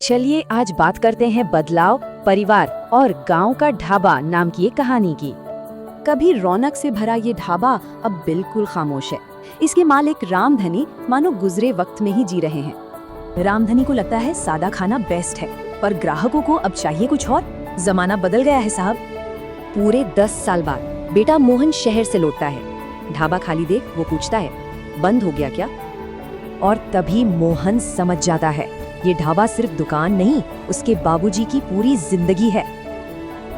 चलिए आज बात करते हैं बदलाव, परिवार और गांव का ढाबा नाम की एक कहानी की। कभी रौनक से भरा ये ढाबा अब बिल्कुल खामोश है। इसके मालिक रामधनी मानो गुजरे वक्त में ही जी रहे हैं। रामधनी को लगता है सादा खाना बेस्ट है, पर ग्राहकों को अब चाहिए कुछ और। जमाना बदल गया है साहब। पूरे 10 साल बाद बेटा मोहन शहर से लौटता है। ढाबा खाली देख वो पूछता है, बंद हो गया क्या? और तभी मोहन समझ जाता है ये ढाबा सिर्फ दुकान नहीं, उसके बाबूजी की पूरी जिंदगी है।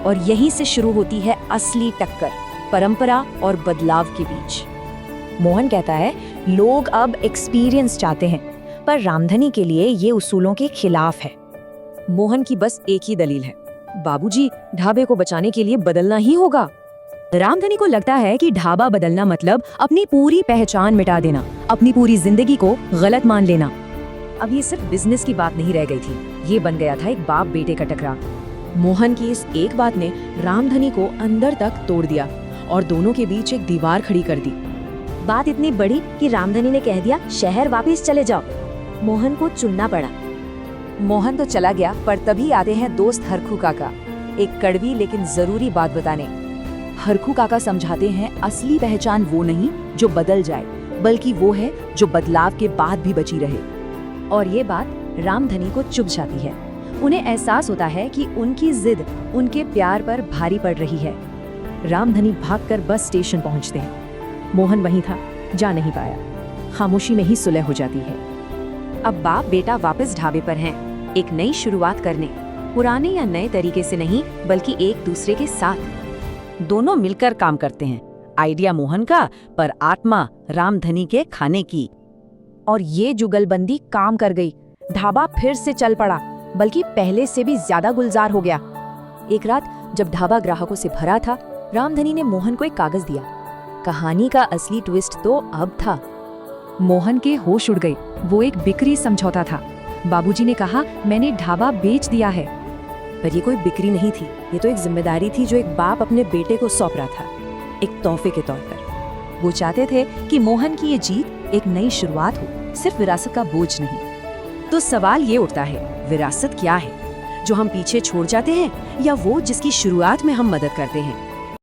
और यहीं से शुरू होती है असली टक्कर, परंपरा और बदलाव के बीच। मोहन कहता है लोग अब एक्सपीरियंस चाहते हैं, पर रामधनी के लिए ये उसूलों के खिलाफ है। मोहन की बस एक ही दलील है, बाबूजी ढाबे को बचाने के लिए बदलना ही होगा। रामधनी को लगता है कि ढाबा बदलना मतलब अपनी पूरी पहचान मिटा देना, अपनी पूरी जिंदगी को गलत मान लेना। अब ये सिर्फ बिजनेस की बात नहीं रह गई थी, ये बन गया था एक बाप बेटे का टकराव। मोहन की इस एक बात ने रामधनी को अंदर तक तोड़ दिया और दोनों के बीच एक दीवार खड़ी कर दी। बात इतनी बड़ी कि रामधनी ने कह दिया शहर वापस चले जाओ। मोहन को चुनना पड़ा। मोहन तो चला गया, पर तभी आते हैं दोस्त हरखू काका, एक कड़वी लेकिन जरूरी बात बताने। हरखू काका समझाते हैं असली पहचान वो नहीं जो बदल जाए, बल्कि वो है जो बदलाव के बाद भी बची रहे। और ये बात रामधनी को चुभ जाती है। उन्हें एहसास होता है कि उनकी जिद उनके प्यार पर भारी पड़ रही है। रामधनी भागकर बस स्टेशन पहुंचते हैं। मोहन वहीं था, जा नहीं पाया। खामोशी में ही सुलह हो जाती है। अब बाप बेटा वापस ढाबे पर हैं, एक नई शुरुआत करने, पुराने या नए तरीके से नहीं, बल्कि एक दूसरे के साथ। दोनों मिलकर काम करते हैं। आइडिया मोहन का, पर आत्मा रामधनी के खाने की। और ये जुगलबंदी काम कर गई। ढाबा फिर से चल पड़ा, बल्कि पहले से भी ज्यादा गुलजार हो गया। एक रात जब ढाबा ग्राहकों से भरा था, रामधनी ने मोहन को एक कागज दिया। कहानी का असली ट्विस्ट तो अब था। मोहन के होश उड़ गए। वो एक बिक्री समझौता था। बाबूजी ने कहा मैंने ढाबा बेच दिया है, पर ये कोई बिक्री नहीं थी, ये तो एक जिम्मेदारी थी जो एक बाप अपने बेटे को सौंप रहा था, एक तोहफे के तौर पर। वो चाहते थे कि मोहन की ये जीत एक नई शुरुआत हो, सिर्फ विरासत का बोझ नहीं। तो सवाल ये उठता है, विरासत क्या है? जो हम पीछे छोड़ जाते हैं, या वो जिसकी शुरुआत में हम मदद करते हैं?